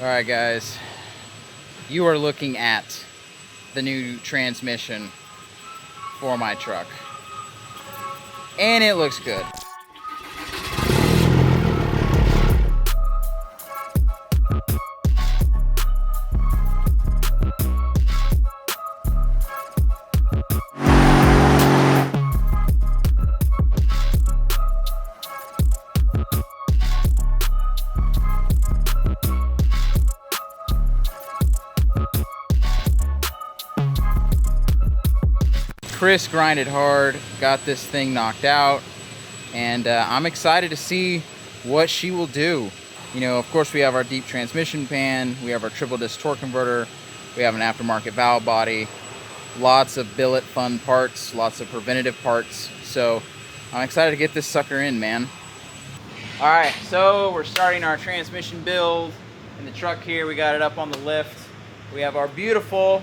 Alright guys, you are looking at the new transmission for my truck. And it looks good. Chris grinded hard, got this thing knocked out, and I'm excited to see what she will do. You know, of course we have our deep transmission pan, we have our triple disc torque converter, we have an aftermarket valve body, lots of billet fun parts, lots of preventative parts. So I'm excited to get this sucker in, man. All right, so we're starting our transmission build in the truck here. We got it up on the lift. We have our beautiful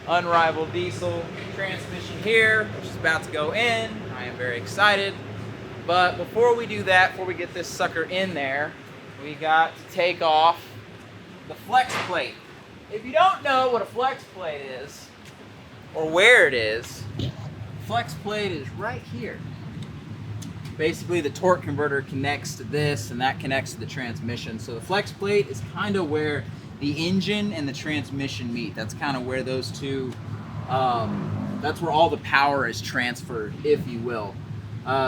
unrivaled diesel transmission here, which is about to go in. I am very excited. But before we do that, before we get this sucker in there, we got to take off the flex plate. If you don't know what a flex plate is, or where it is, flex plate is right here. Basically, the torque converter connects to this, and that connects to the transmission. So the flex plate is kind of where the engine and the transmission meet. That's kind of where those two, that's where all the power is transferred, if you will.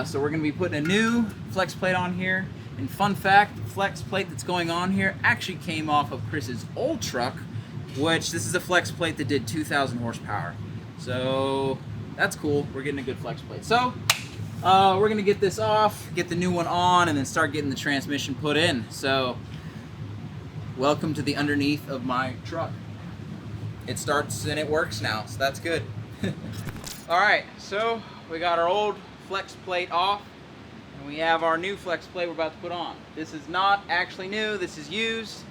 So we're gonna be putting a new flex plate on here. And fun fact, the flex plate that's going on here actually came off of Chris's old truck, which this is a flex plate that did 2,000 horsepower. So that's cool, we're getting a good flex plate. So we're gonna get this off, get the new one on, and then start getting the transmission put in. So welcome to the underneath of my truck. It starts and it works now, so that's good. All right, so we got our old flex plate off, and we have our new flex plate we're about to put on. This is not actually new, this is used.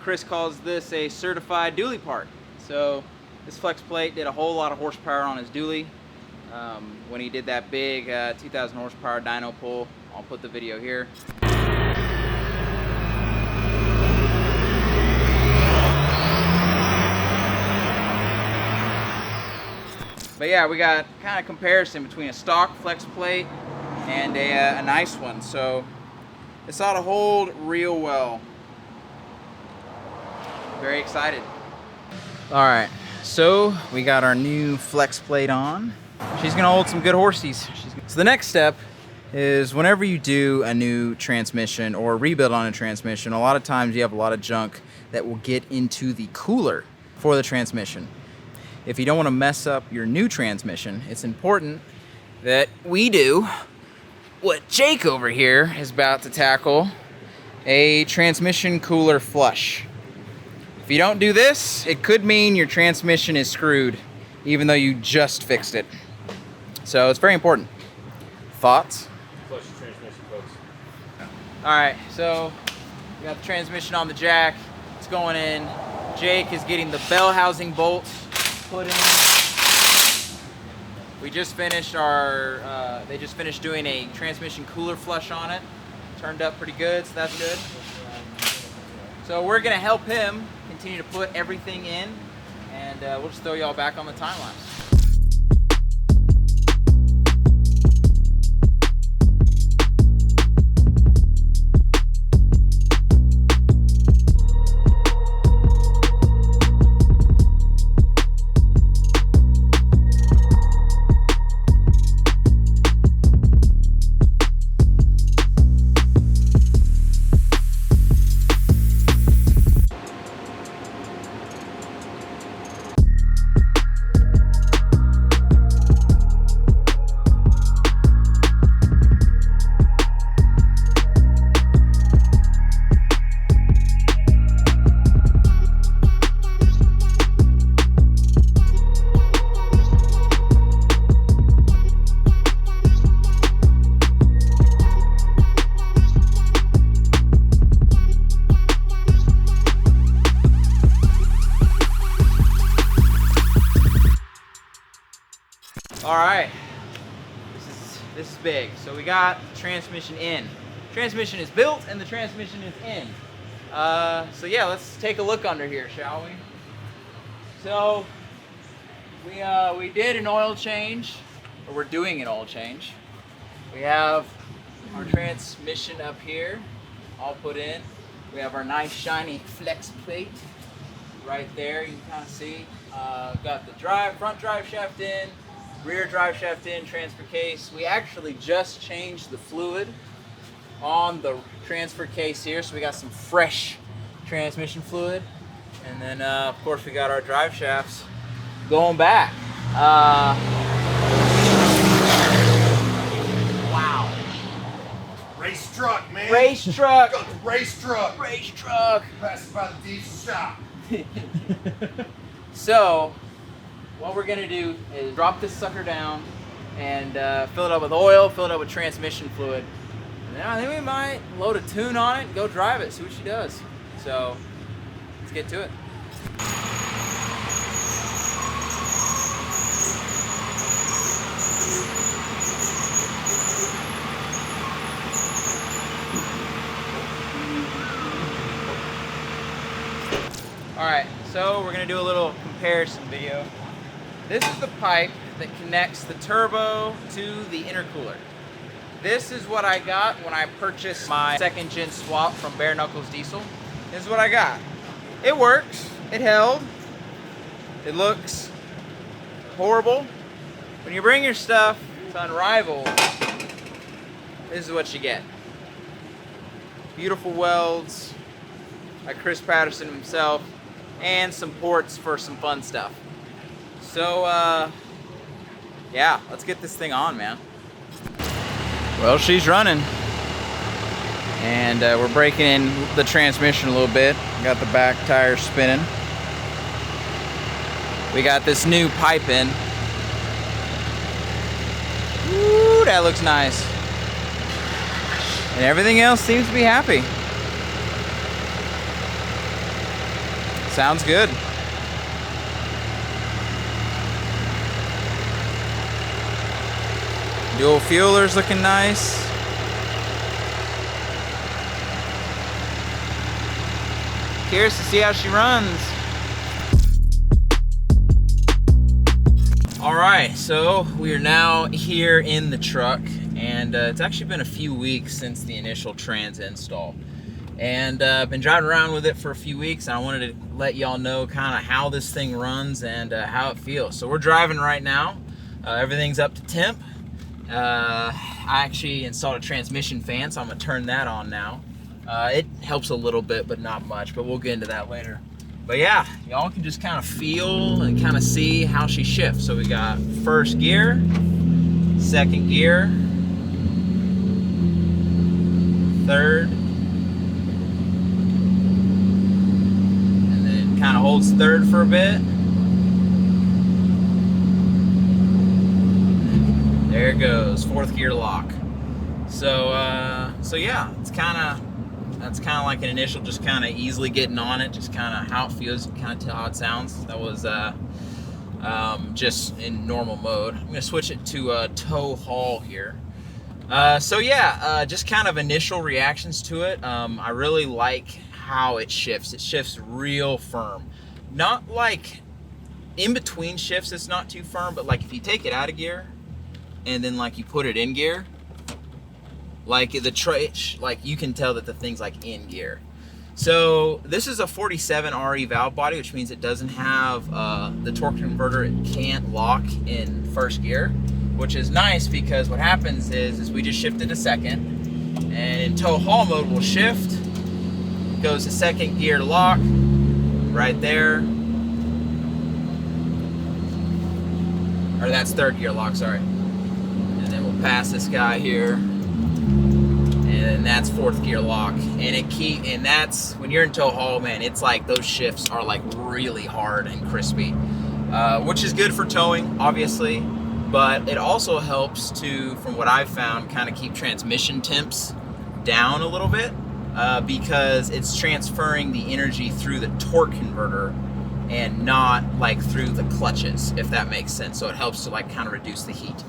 Chris calls this a certified dually part. So this flex plate did a whole lot of horsepower on his dually. When he did that big 2,000 horsepower dyno pull. I'll put the video here. But yeah, we got kind of comparison between a stock flex plate and a nice one. So this ought to hold real well. Very excited. All right, so we got our new flex plate on. She's gonna hold some good horsies. So the next step is whenever you do a new transmission or rebuild on a transmission, a lot of times you have a lot of junk that will get into the cooler for the transmission. If you don't want to mess up your new transmission, it's important that we do what Jake over here is about to tackle, a transmission cooler flush. If you don't do this, it could mean your transmission is screwed, even though you just fixed it. So it's very important. Thoughts? Flush the transmission, folks. All right, so we got the transmission on the jack. It's going in. Jake is getting the bell housing bolt put in. We just finished our, they just finished doing a transmission cooler flush on it. Turned up pretty good, so that's good. So we're gonna help him continue to put everything in, and we'll just throw y'all back on the time lapse. All right, this is big. So we got the transmission in. Transmission is built and the transmission is in. So yeah, let's take a look under here, shall we? So we did an oil change, or we're doing an oil change. We have our transmission up here, all put in. We have our nice shiny flex plate right there. You can kind of see. Got the front drive shaft in, rear drive shaft in, transfer case. We actually just changed the fluid on the transfer case here, so we got some fresh transmission fluid. And then of course we got our drive shafts going back. Wow. Race truck, man. Race truck. Got the race truck. Race truck. Passing by the diesel shop. So what we're gonna do is drop this sucker down and fill it up with oil, fill it up with transmission fluid. And then I think we might load a tune on it and go drive it, see what she does. So let's get to it. Alright, so we're going to do a little comparison video. This is the pipe that connects the turbo to the intercooler. This is what I got when I purchased my second gen swap from Bare Knuckles Diesel. This is what I got. It works, it held, it looks horrible. When you bring your stuff to Unrivaled, this is what you get. Beautiful welds by Chris Patterson himself, and some ports for some fun stuff. So yeah, let's get this thing on, man. Well, she's running, and we're breaking in the transmission a little bit. Got the back tire spinning. We got this new pipe in. Ooh, that looks nice. And everything else seems to be happy. Sounds good. Dual fueler's looking nice. Curious to see how she runs. All right, so we are now here in the truck, and it's actually been a few weeks since the initial trans install. And I've been driving around with it for a few weeks, and I wanted to let y'all know kind of how this thing runs and how it feels. So we're driving right now. Everything's up to temp. I actually installed a transmission fan, so I'm gonna turn that on now. It helps a little bit, but not much, but we'll get into that later. But yeah, y'all can just kind of feel and kind of see how she shifts. So we got first gear, second gear, third, and then kind of holds third for a bit. There it goes, fourth gear lock. So yeah, that's kind of like an initial, just kind of easily getting on it, just kind of how it feels, kind of tell how it sounds. That was just in normal mode. I'm gonna switch it to tow haul here. So yeah, just kind of initial reactions to it. I really like how it shifts. It shifts real firm. Not like in between shifts it's not too firm, but like if you take it out of gear and then like you put it in gear, like like you can tell that the thing's like in gear. So this is a 47 RE valve body, which means it doesn't have the torque converter. It can't lock in first gear, which is nice because what happens is we just shifted to second, and in tow haul mode we'll shift, goes to second gear to lock, right there. Or that's third gear lock, sorry. And then we'll pass this guy here, and that's fourth gear lock. And that's when you're in tow haul, man, it's like those shifts are like really hard and crispy, which is good for towing, obviously, but it also helps to, from what I've found, kind of keep transmission temps down a little bit, because it's transferring the energy through the torque converter and not like through the clutches, if that makes sense. So it helps to like kind of reduce the heat.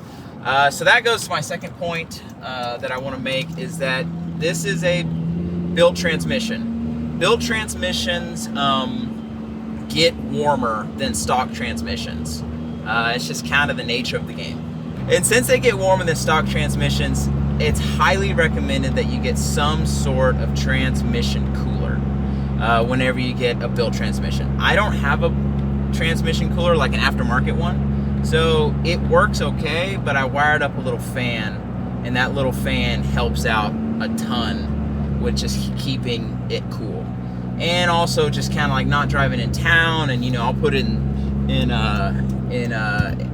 So that goes to my second point that I want to make, is that this is a built transmission. built transmissions get warmer than stock transmissions. It's just kind of the nature of the game. And since they get warmer than stock transmissions, it's highly recommended that you get some sort of transmission cooler whenever you get a built transmission. I don't have a transmission cooler like an aftermarket one, so it works okay, but I wired up a little fan, and that little fan helps out a ton with just keeping it cool. And also just kind of like not driving in town, and you know, I'll put it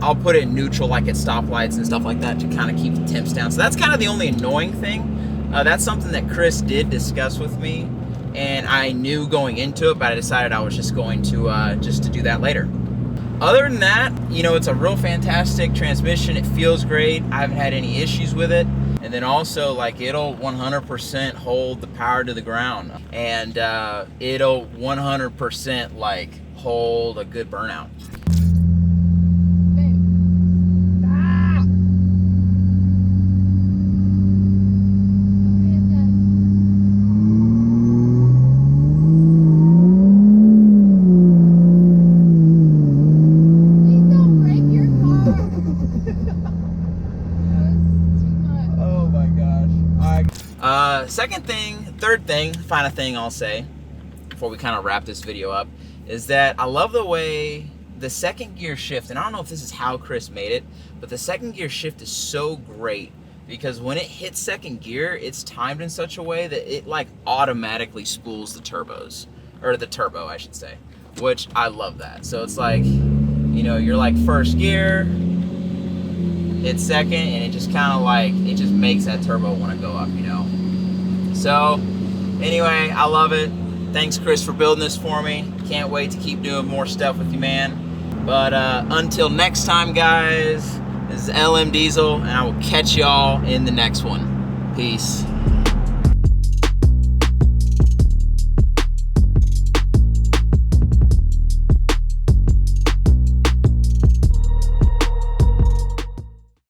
I'll put it in neutral, like at stoplights and stuff like that, to kind of keep the temps down. So that's kind of the only annoying thing. That's something that Chris did discuss with me, and I knew going into it, but I decided I was just going to do that later. Other than that, you know, it's a real fantastic transmission. It feels great. I haven't had any issues with it. And then also, like, it'll 100% hold the power to the ground, and it'll 100% like hold a good burnout. Third thing, final thing I'll say before we kind of wrap this video up, is that I love the way the second gear shift, and I don't know if this is how Chris made it, but the second gear shift is so great because when it hits second gear, it's timed in such a way that it like automatically spools the turbos, or the turbo I should say, which I love that. So it's like, you know, you're like first gear, hit second, and it just kind of like, it just makes that turbo want to go up, you know. So anyway, I love it. Thanks, Chris, for building this for me. Can't wait to keep doing more stuff with you, man. But until next time, guys, this is LM Diesel, and I will catch y'all in the next one. Peace.